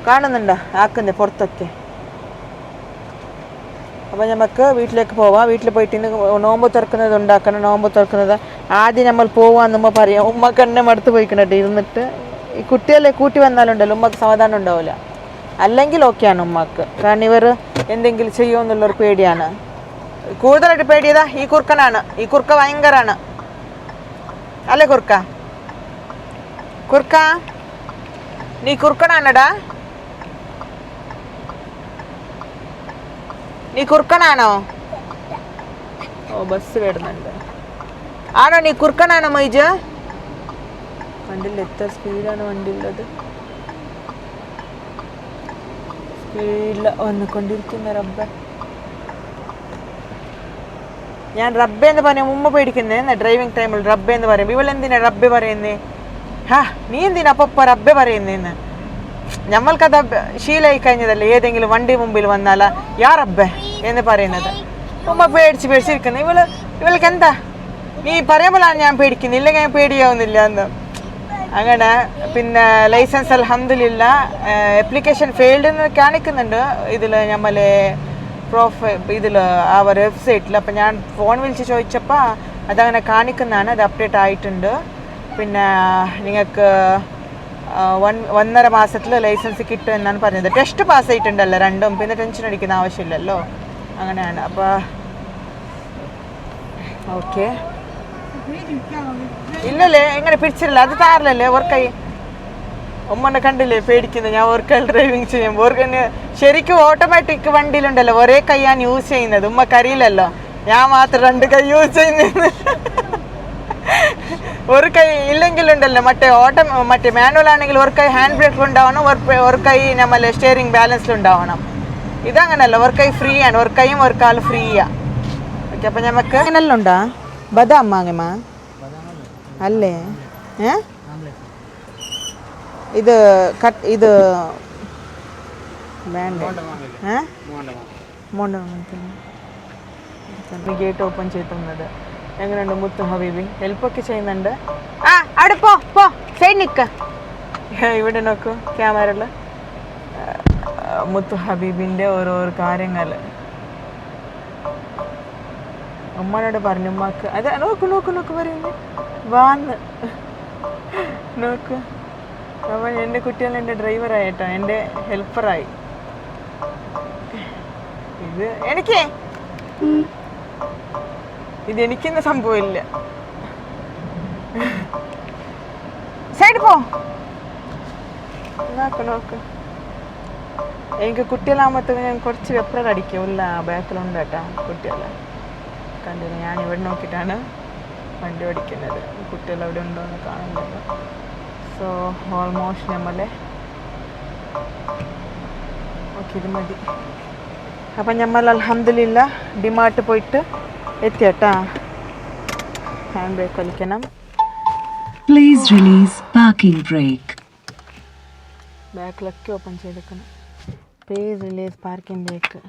കാണുന്നുണ്ടോ ആക്കുന്നത് പുറത്തൊക്കെ? അപ്പോൾ നമുക്ക് വീട്ടിലേക്ക് പോവാം. വീട്ടിൽ പോയിട്ട് ഇന്ന് നോമ്പ് തുറക്കുന്നത് ഉണ്ടാക്കണം. നോമ്പ് തുറക്കുന്നത് ആദ്യം നമ്മൾ പോവാന്ന് ഉമ്മ പറയാം. ഉമ്മക്ക് എന്നെ മടുത്ത് പോയിക്കണട്ടെ ഇരുന്നിട്ട്. ഈ കുട്ടികളെ കൂട്ടി വന്നാലുണ്ടല്ലോ ഉമ്മക്ക് സമാധാനം ഉണ്ടാവില്ല. അല്ലെങ്കിൽ ഓക്കെയാണ് ഉമ്മക്ക്. കാരണം ഇവർ എന്തെങ്കിലും ചെയ്യുമെന്നുള്ളൊരു പേടിയാണ്. കൂടുതലായിട്ട് പേടിയതാ ഈ കുറുക്കനാണ്. ഈ കുറുക്ക ഭയങ്കരമാണ് അല്ലേ കുറുക്ക? കുറുക്ക നീ കുറുക്കനാണോടാ? നീ കുറുക്കനാണോ? ഓ ബസ് വരുന്നുണ്ട്. ആണോ നീ കുറുക്കനാണോ മൊയ്ജ്? വണ്ടിയിൽ എത്ര സ്പീഡാണ് വണ്ടി ഉള്ളത്. സ്പീഡിൽ വന്നുകൊണ്ടിരിക്കുന്ന റബ്ബ. ഞാൻ റബ്ബ എന്ന് പറഞ്ഞ മുമ്പ് പേടിക്കുന്നേ ഡ്രൈവിംഗ് ടൈമിൽ റബ്ബ എന്ന് പറയും. ഇവളെന്തിനാ റബ്ബ പറയുന്നേ? ഹാ നീ എന്തിനാ അപ്പൊ റബ്ബ പറയുന്നേന്ന്? നമ്മൾക്കത് ശീലമായി കഴിഞ്ഞതല്ലേ. ഏതെങ്കിലും വണ്ടി മുമ്പിൽ വന്നാലാ യാ റബ്ബ എന്ന് പറയുന്നത്. ഉമ്മ പേടിച്ചിരിക്കുന്നു. ഇവൾക്ക് എന്താ നീ പറയുമ്പോഴാണ് ഞാൻ പേടിക്കുന്നത്, ഇല്ലെങ്കിൽ ഞാൻ പേടിയാവുന്നില്ല എന്ന്. അങ്ങനെ പിന്നെ ലൈസൻസ് അൽഹംദുലില്ല ആപ്ലിക്കേഷൻ ഫെയിൽഡ് എന്ന് കാണിക്കുന്നുണ്ട് ഇതിൽ നമ്മളെ ഇതിൽ ആ വെബ്സൈറ്റിൽ. അപ്പം ഞാൻ ഫോൺ വിളിച്ച് ചോദിച്ചപ്പോൾ അതങ്ങനെ കാണിക്കുന്നതാണ്. അത് അപ്ഡേറ്റ് ആയിട്ടുണ്ട്. പിന്നെ നിങ്ങൾക്ക് 1.5 മാസത്തിൽ ലൈസൻസ് കിട്ടും എന്നാണ് പറഞ്ഞത്. ടെസ്റ്റ് പാസ്സായിട്ടുണ്ടല്ലോ രണ്ടും, പിന്നെ ടെൻഷൻ അടിക്കുന്ന ആവശ്യമില്ലല്ലോ. അങ്ങനെയാണ്. അപ്പോൾ ഓക്കെ. ഇല്ലല്ലേ എങ്ങനെ പിടിച്ചില്ല, അത് താറില്ലല്ലേ ഓർക്കൈ. ഉമ്മനെ കണ്ടില്ലേ പേടിക്കുന്നത്. ഞാൻ ഓർക്കൽ ഡ്രൈവിങ് ചെയ്യുമ്പോൾ ഓർക്കന് ശരിക്കും ഓട്ടോമാറ്റിക് വണ്ടിയിലുണ്ടല്ലോ ഒരേ കൈയാണ് യൂസ് ചെയ്യുന്നത്. ഉമ്മക്കറിയില്ലല്ലോ, ഞാൻ മാത്രം 2 കൈ യൂസ് ചെയ്യുന്നത്. ഒരു കൈ ഇല്ലെങ്കിലുണ്ടല്ലോ മറ്റേ മാനുവൽ ആണെങ്കിൽ ഒരു കൈ ഹാൻഡ് ബ്രേക്ക് ഉണ്ടാവണം, ഒരു കൈ നമ്മളെ സ്റ്റിയറിംഗ് ബാലൻസിലുണ്ടാവണം. ഇതങ്ങനല്ല, ഒരു കൈ ഫ്രീ ആണ്, ഒരു കൈയും ഒരു കാലും ഫ്രീയാ. ഓക്കെ. അപ്പം നമുക്ക് അങ്ങനെല്ലാം ഉണ്ടാ ബദാം മാങ്ങമ്മ അല്ലേ? ഇത് ഇത് വേണ്ട. ഗേറ്റ് ഓപ്പൺ ചെയ്തുന്നത് എങ്ങനെയുണ്ട് മുത്തു ഹബീബി? ഹെൽപ്പൊക്കെ ചെയ്യുന്നുണ്ട്. ആ അവിടെ പോ സൈഡ് നിൽക്ക. ഇവിടെ നോക്കൂ ക്യാമറയിൽ മുത്തു ഹബീബിൻ്റെ ഓരോരോ കാര്യങ്ങൾ. ഉമ്മനോട് പറഞ്ഞു ഉമ്മക്ക് അത് നോക്ക് പറയുന്നു വാന്ന് നോക്ക്. അവൻ എൻ്റെ കുട്ടികൾ എൻ്റെ ഡ്രൈവറായിട്ടോ, എൻ്റെ ഹെൽപ്പറായി. ഇതെനിക്കൊന്നും സംഭവമില്ല. സൈഡ് പോ. നോക്ക് എനിക്ക് കുട്ടികളാകുമ്പോഴത്തേക്ക് ഞാൻ കുറച്ച് വെപ്രൽ അടിക്കും. ഇല്ല ബാക്കിലുണ്ട് കേട്ടോ കുട്ടികളെ കണ്ടില്ല. ഞാൻ ഇവിടെ നോക്കിയിട്ടാണ് വണ്ടി ഓടിക്കുന്നത്. കുട്ടികൾ അവിടെ ഉണ്ടോ എന്ന് കാണുന്നുണ്ട്. സോ ഓൾമോസ്റ്റ് നമ്മളെ ഓക്കെ ഇത് മതി. അപ്പം നമ്മൾ അൽഹംദുലില്ലാ ഡിമാർട്ട് പോയിട്ട് എത്തിയട്ടാ. ഹാൻഡ് ബ്രേക്ക് വലിക്കണം. Please release parking brake. ബാക്കിലൊക്കെ ഓപ്പൺ ചെയ്തേക്കണം. Please release parking brake.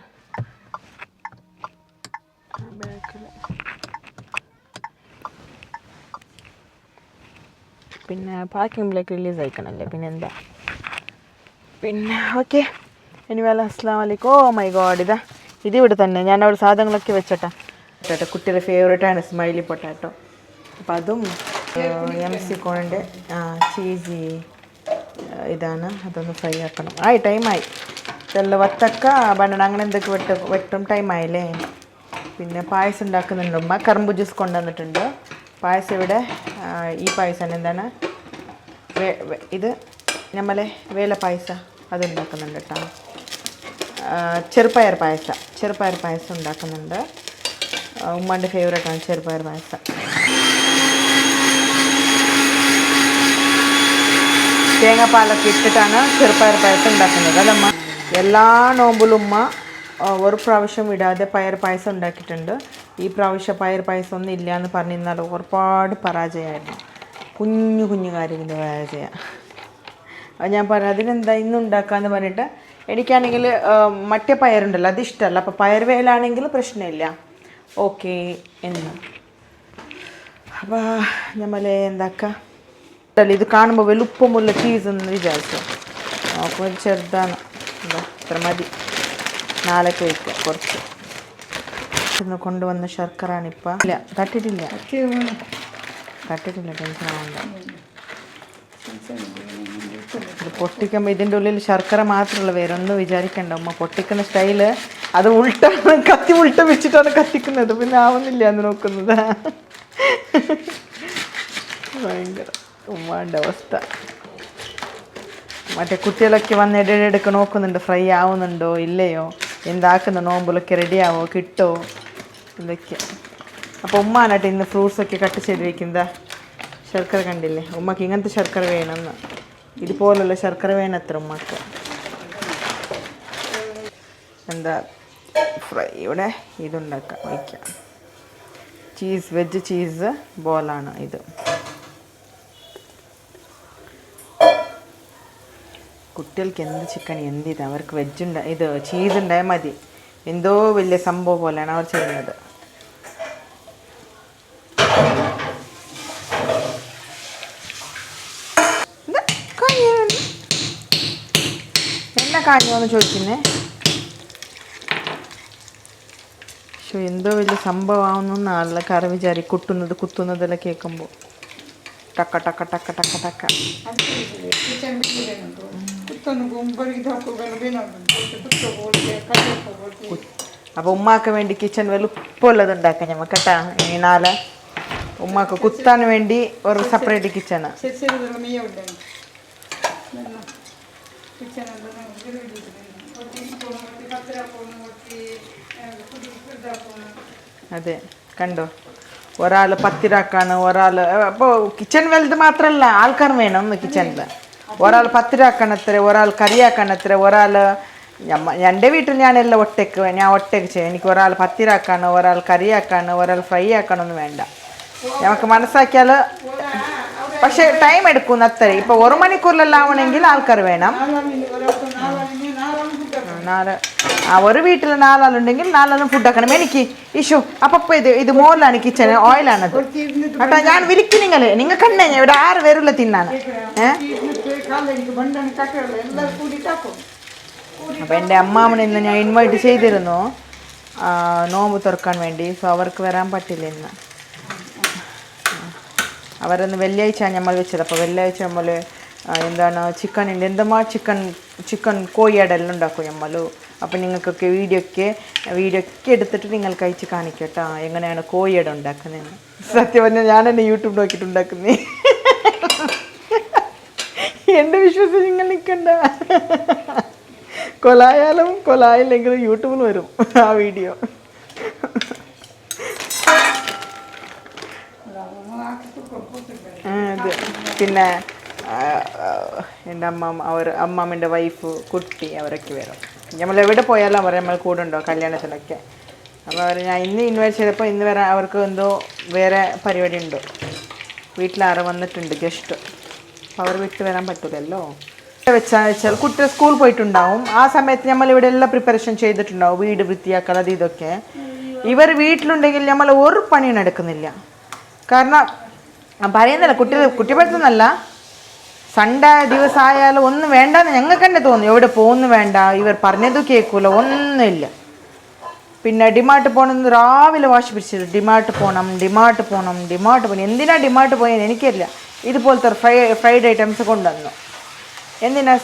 ബാക്കിൽ പിന്നെ പാർക്കിംഗ് ബ്രേക്ക് റിലീസ് ആയിക്കണല്ലേ, പിന്നെ എന്താ. പിന്നെ ഓക്കെ ഇനിവേല അസ്സലാമു അലൈക്കും. ഓ മൈ ഗോഡ്, ഇതിവിടെ തന്നെ ഞാൻ അവിടെ സാധനങ്ങളൊക്കെ വെച്ചോട്ടാ. കുട്ടിയുടെ ഫേവറേറ്റാണ് സ്മൈലി പൊട്ടാറ്റോ. അപ്പം അതും MC കോണിൻ്റെ ചീസി ഇതാണ്. അതൊന്ന് ഫ്രൈ ആക്കണം. ടൈമായി തെല്ല വത്തക്ക ബണ്ണ അങ്ങനെ എന്തൊക്കെ വെട്ടും ടൈമായില്ലേ. പിന്നെ പായസം ഉണ്ടാക്കുന്നുണ്ട് ഉമ്മ. കറുമ്പ് ജ്യൂസ് കൊണ്ടുവന്നിട്ടുണ്ട്. പായസം ഇവിടെ ഈ പായസം എന്താണ് ഇത് നമ്മളെ വേല പായസം അതുണ്ടാക്കുന്നുണ്ട് കേട്ടോ. ചെറുപയർ പായസം ഉണ്ടാക്കുന്നുണ്ട്. ഉമ്മാൻ്റെ ഫേവറേറ്റാണ് ചെറുപയർ പായസം. തേങ്ങാപ്പാലൊക്കെ ഇട്ടിട്ടാണ് ചെറുപയർ പായസം ഉണ്ടാക്കുന്നത്. അതമ്മ എല്ലാ നോമ്പിലും ഉമ്മ ഒരു പ്രാവശ്യം വിടാതെ പയർ പായസം ഉണ്ടാക്കിയിട്ടുണ്ട്. ഈ പ്രാവശ്യം പയർ പായസം ഒന്നും ഇല്ല എന്ന് പറഞ്ഞിരുന്നാൽ ഒരുപാട് പരാജയമായിരുന്നു. കുഞ്ഞു കാര്യത്തിൻ്റെ പരാജയം. ഞാൻ പറഞ്ഞു അതിനെന്താ ഇന്ന് ഉണ്ടാക്കാമെന്ന് പറഞ്ഞിട്ട് എനിക്കാണെങ്കിൽ മറ്റേ പയറുണ്ടല്ലോ അതിഷ്ടമല്ല. അപ്പോൾ പയർ വേലാണെങ്കിൽ പ്രശ്നമില്ല, ഓക്കെ എന്ന്. അപ്പോൾ നമ്മൾ എന്താക്കാം, ഇത് കാണുമ്പോൾ വലുപ്പമുള്ള ചീസെന്ന് വിചാരിച്ചു. അപ്പോൾ ചെറുതാണ്, എന്താ ഇത്ര മതി, നാളേക്ക് വയ്ക്കുക. കുറച്ച് കൊണ്ടുവന്ന ശർക്കരയാണിപ്പോൾ. ഇല്ല തട്ടിട്ടില്ല, ടെൻഷൻ ആവണ്ട. ഇത് പൊട്ടിക്കുമ്പോൾ ഇതിൻ്റെ ഉള്ളിൽ ശർക്കര മാത്രമുള്ള വേറൊന്നും വിചാരിക്കണ്ട. ഉമ്മ പൊട്ടിക്കുന്ന സ്റ്റൈല് അത് കത്തി ഉൾട്ട വെച്ചിട്ടാണ് കത്തിക്കുന്നത്, പിന്നെ ആവുന്നില്ല എന്ന് നോക്കുന്നത്. ഭയങ്കര ഉമ്മാൻ്റെ അവസ്ഥ. മറ്റേ കുട്ടികളൊക്കെ വന്ന് ഇടയിടയ്ക്ക് നോക്കുന്നുണ്ട് ഫ്രൈ ആവുന്നുണ്ടോ ഇല്ലയോ, എന്താക്കുന്ന നോമ്പിലൊക്കെ റെഡിയാവോ കിട്ടോ ഇതൊക്കെ. അപ്പോൾ ഉമ്മാനായിട്ട് ഇന്ന് ഫ്രൂട്ട്സൊക്കെ കട്ട് ചെയ്ത് വയ്ക്കുന്നതാ. ശർക്കര കണ്ടില്ലേ, ഉമ്മക്ക് ഇങ്ങനത്തെ ശർക്കര വേണമെന്ന്, ഇതുപോലുള്ള ശർക്കര വേണത്ര ഉമ്മക്ക്. എന്താ ഫ്രൈയുടെ ഇതുണ്ടാക്കാം വയ്ക്കാം. ചീസ് വെജ് ചീസ് ബോളാണ് ഇത്. കുട്ടികൾക്ക് എന്ത് ചിക്കൻ എന്തിത്, അവർക്ക് വെജ് ഇത് ചീസ് ഉണ്ടായാൽ മതി. എന്തോ വലിയ സംഭവം പോലെയാണ് അവർ ചെയ്യുന്നത്. എന്നാ കാഞ്ഞോന്ന് ചോദിക്കുന്നേ. പക്ഷെ എന്തോ വലിയ സംഭവമാവുന്ന ആളുടെ കറി വിചാരി കുത്തുന്നതെല്ലാം കേൾക്കുമ്പോൾ ടക്ക ടക്ക ടക്ക ടക്ക ടക്ക. അപ്പോൾ ഉമ്മാക്ക് വേണ്ടി കിച്ചൺ വലുപ്പമുള്ളത് ഉണ്ടാക്കാം നമുക്ക് കേട്ടാ. ഇനി നാളെ ഉമ്മാക്ക് കുത്താൻ വേണ്ടി ഒരു സെപ്പറേറ്റ് കിച്ചണ്. അതെ കണ്ടോ, ഒരാൾ പത്തിരാക്കാണ്, ഒരാൾ അപ്പോൾ കിച്ചൺ വലുത് മാത്രമല്ല ആൾക്കാർ വേണം ഒന്ന് കിച്ചണിൽ. ഒരാൾ പത്തിരാക്കണത്ര, ഒരാൾ കറിയാക്കണത്ര, ഒരാൾ എൻ്റെ വീട്ടിൽ ഞാനെല്ലാം ഒറ്റയ്ക്ക് ചെയ്യും. എനിക്ക് ഒരാൾ പത്തിരാക്കാണ്, ഒരാൾ കറിയാക്കാണ്, ഒരാൾ ഫ്രൈ ആക്കണമെന്ന് വേണ്ട. നമുക്ക് മനസ്സാക്കിയാൽ പക്ഷേ ടൈം എടുക്കും അത്ര. ഇപ്പോൾ 1 മണിക്കൂറിലെല്ലാം ആവണമെങ്കിൽ ആൾക്കാർ വേണം. ഒരു വീട്ടിൽ 4 ആളുണ്ടെങ്കിൽ 4 ആളും ഫുഡ് ആക്കണം. എനിക്ക് ഇഷ്യൂ അപ്പം ഇത് മോറിലാണ് കിച്ചൺ, ഓയിലാണത് കേട്ടോ. ഞാൻ വിളിക്കും നിങ്ങൾ കണ്ടേ ഇവിടെ 6 പേരുള്ള തിന്നാണ്. അപ്പം എൻ്റെ അമ്മാമ്മനെ ഇന്ന് ഞാൻ ഇൻവൈറ്റ് ചെയ്തിരുന്നു നോമ്പ് തുറക്കാൻ വേണ്ടി. സോ അവർക്ക് വരാൻ പറ്റില്ല ഇന്ന്. അവരൊന്ന് വെള്ളിയാഴ്ച നമ്മൾ വെച്ചത്. അപ്പോൾ വെള്ളിയാഴ്ച നമ്മൾ എന്താണ് ചിക്കനുണ്ട്, എന്തുമാ ചിക്കൻ കോഴിയാടെല്ലാം ഉണ്ടാക്കും നമ്മൾ. അപ്പം നിങ്ങൾക്കൊക്കെ വീഡിയോ ഒക്കെ എടുത്തിട്ട് നിങ്ങൾക്ക് അയച്ച് കാണിക്കാം കേട്ടോ എങ്ങനെയാണ് കോഴിയാട ഉണ്ടാക്കുന്നത്. സത്യം പറഞ്ഞാൽ ഞാൻ തന്നെ യൂട്യൂബ് നോക്കിയിട്ട് ഉണ്ടാക്കുന്നേ. എൻ്റെ വിശ്വാസം നിങ്ങൾ നിൽക്കണ്ട. കൊലായാലും കൊലായില്ലെങ്കിലും യൂട്യൂബിൽ വരും ആ വീഡിയോ. അതെ, പിന്നെ എൻ്റെ അമ്മാമ്മൻ്റെ വൈഫ് കുട്ടി അവരൊക്കെ വരും. നമ്മൾ എവിടെ പോയാലും അവർ നമ്മൾ കൂടെ ഉണ്ടോ കല്യാണത്തിനൊക്കെ. അപ്പോൾ അവർ ഞാൻ ഇന്ന് ഇൻവൈറ്റ് ചെയ്തപ്പോൾ ഇന്ന് വരാൻ അവർക്ക് എന്തോ വേറെ പരിപാടി ഉണ്ടോ, വീട്ടിലാറ് വന്നിട്ടുണ്ട് ഗസ്റ്റ്. അപ്പോൾ അവർ വിട്ട് വരാൻ പറ്റില്ലല്ലോ. വെച്ചാൽ കുട്ടികൾ സ്കൂൾ പോയിട്ടുണ്ടാവും. ആ സമയത്ത് നമ്മൾ ഇവിടെ എല്ലാം പ്രിപ്പറേഷൻ ചെയ്തിട്ടുണ്ടാവും, വീട് വൃത്തിയാക്കൽ അത് ഇതൊക്കെ. ഇവർ വീട്ടിലുണ്ടെങ്കിൽ നമ്മൾ ഒരു പണിയും നടക്കുന്നില്ല. കാരണം പറയുന്നില്ല കുട്ടി പഠിത്തന്നല്ല, സൺഡേ ദിവസമായാലും ഒന്നും വേണ്ടെന്ന് ഞങ്ങൾക്ക് തന്നെ തോന്നും. എവിടെ പോകുന്നു വേണ്ട, ഇവർ പറഞ്ഞത് കേൾക്കൂല, ഒന്നുമില്ല. പിന്നെ ഡിമാർട്ട് പോകണമെന്ന് രാവിലെ വാശി പിടിച്ചത്, ഡിമാർട്ട് പോകണം. എന്തിനാ ഡിമാർട്ട് പോയെന്ന് എനിക്കറിയില്ല. ഇതുപോലത്തെ ഫ്രൈഡ് ഐറ്റംസ് കൊണ്ടുവന്നു. എന്തിനാ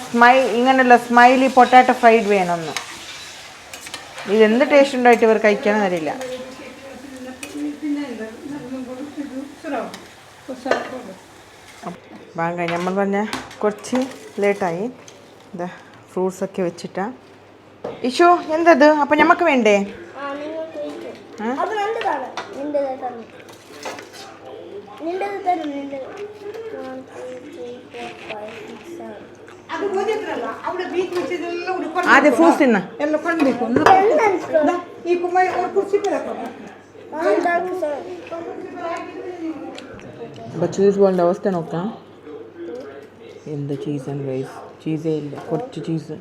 ഇങ്ങനെയുള്ള സ്മൈലി പൊട്ടാറ്റോ ഫ്രൈഡ് വേണമെന്ന്. ഇതെന്ത് ടേസ്റ്റ് ഉണ്ടായിട്ട് ഇവർ കഴിക്കാമെന്ന് അറിയില്ല. വാങ്ങ നമ്മൾ പറഞ്ഞ കുറച്ച് ലേറ്റായി. ഇതാ ഫ്രൂട്ട്സൊക്കെ വെച്ചിട്ടാ. ഇഷു എന്തത് അപ്പം നമുക്ക് വേണ്ടേ? ആദ്യം ഫ്രൂട്ട്സ് തിന്ന. അപ്പോൾ ചീസ് ബോളിൻ്റെ അവസ്ഥ നോക്കാം. എന്ത് ചീസാണ് ഗൈസ്, ചീസേ ഇല്ല, കുറച്ച് ചീസ്.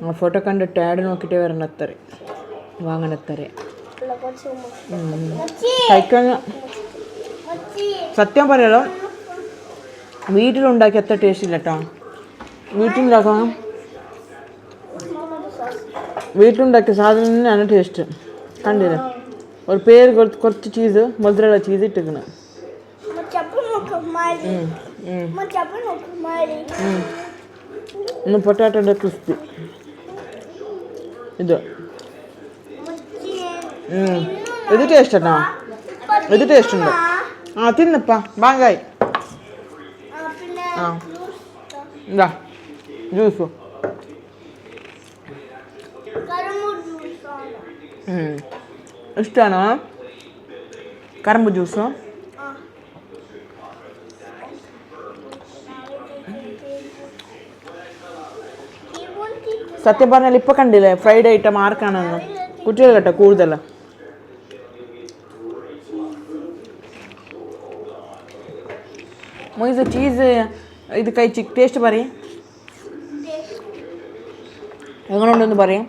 ആ ഫോട്ടോ കണ്ടിട്ട് ആഡ് നോക്കിയിട്ട് വരണത്ര വാങ്ങണത്ര കഴിക്കാൻ. സത്യം പറയാലോ വീട്ടിലുണ്ടാക്കി അത്ര ടേസ്റ്റ് ഇല്ല കേട്ടോ. വീട്ടിലുണ്ടാക്കിയ സാധനം തന്നെയാണ് ടേസ്റ്റ്. കണ്ടില്ലേ, ഒരു പേര് കുറച്ച് ചീസ് മധുരമുള്ള ചീസ് ഇട്ടിരിക്കണം. ഒന്ന് പൊട്ടാറ്റോൻ്റെ ക്രിസ്പി ഇത് ടേസ്റ്റ് കേട്ടോ, ഇത് ടേസ്റ്റ് ഉണ്ട്. ആ തിന്നപ്പാ ബാങ്കായി. ആ ഇതാ ജ്യൂസ് ഇഷ്ടമാണോ കറമ്പ് ജ്യൂസ്? സത്യം പറഞ്ഞാൽ ഇപ്പൊ കണ്ടില്ലേ ഫ്രൈഡ് ഐറ്റം ആർക്കാണെന്ന്? കുട്ടികൾ കേട്ടോ കൂടുതൽ. മൊയ്സ് ചീസ് ഇത് കഴിച്ച് ടേസ്റ്റ് പറയും എങ്ങനെയുണ്ടെന്ന് പറയും,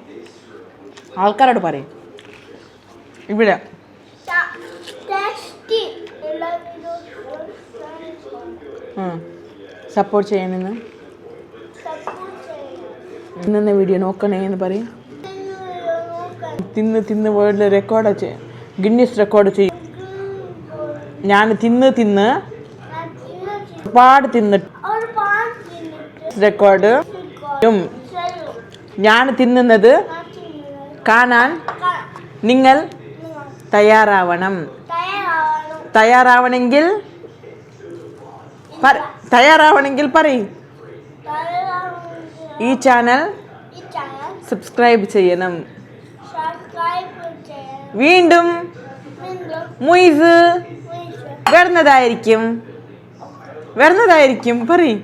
ആൾക്കാരോട് പറയും. ഇവിടെ സപ്പോർട്ട് ചെയ്യാനെന്ന് ഇന്ന വീഡിയോ നോക്കണേ എന്ന് പറയും. തിന്ന് വേൾഡിൽ റെക്കോർഡ് ചെയ്യും, ഗിന്നീസ് റെക്കോർഡ് ചെയ്യും. ഞാൻ തിന്ന് ഒരുപാട് തിന്നിട്ട് റെക്കോർഡ് ഞാൻ തിന്നുന്നത് കാണാൻ നിങ്ങൾ തയ്യാറാവണം. തയ്യാറാവണമെങ്കിൽ പറയും ഈ ചാനൽ സബ്സ്ക്രൈബ് ചെയ്യണം. വീണ്ടും മൊയ്സ് വരുന്നതായിരിക്കും പറയും.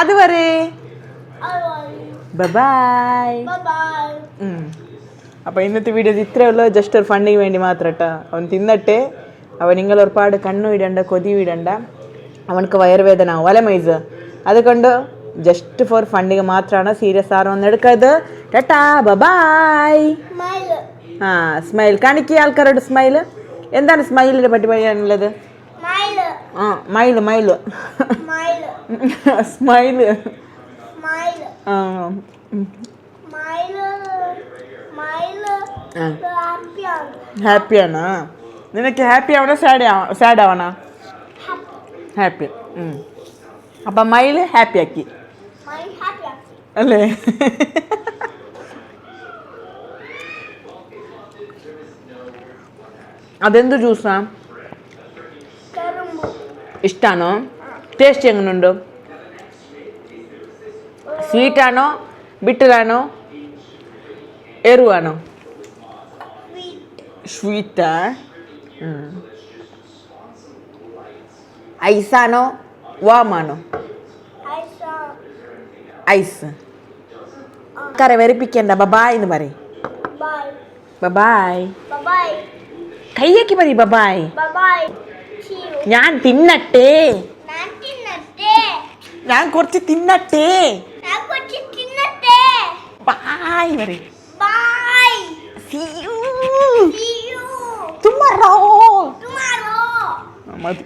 അതുവരെ ബൈ. അപ്പോൾ ഇന്നത്തെ വീഡിയോ ഇത്രയേ ഉള്ളൂ. ജസ്റ്റ് ഒരു ഫണ്ടിന് വേണ്ടി മാത്രം കേട്ടോ. അവൻ തിന്നട്ടെ. അവൻ നിങ്ങൾ ഒരുപാട് കണ്ണു വിടണ്ട, കൊതി വിടണ്ട. അവനക്ക് വയറുവേദന ആവും അല്ലേ മൈസ്? അതുകൊണ്ട് ജസ്റ്റ് ഫോർ ഫണ്ടിങ് മാത്രമാണ്. സീരിയസ് ആരൊന്നും എടുക്കരുത്. Tata bye. ആ സ്മൈൽ കാണിക്കുക ആൾക്കാരോട്. സ്മൈല് എന്താണ് സ്മൈലിനെ പറ്റി പറയാനുള്ളത്? ആ മൈല് സ്മൈല് ഹാപ്പിയാണോ? നിനക്ക് ഹാപ്പി ആവണോ സാഡ് ആവണോ? ഹാപ്പി. അപ്പം മൈല് ഹാപ്പി ആക്കി അല്ലേ? അതെന്ത് ജ്യൂസാ? ഇഷ്ടമാണോ? ടേസ്റ്റ് എങ്ങനെയുണ്ട്? സ്വീറ്റാണോ ബിറ്ററാണോ എരിവാണോ? സ്വീറ്റാ? ഐസാണോ വാമാണോ? ഐസ്. കര വരപ്പിക്കണ്ട. ബബായ് എന്ന് പറയും. ബബായ് കയ്യാക്കി പറയും. ബബായ്. ഞാൻ തിന്നട്ടെ. ഞാൻ കുറച്ച് തിന്നട്ടെ. ബൈ പറയും. See you tomorrow. മതി.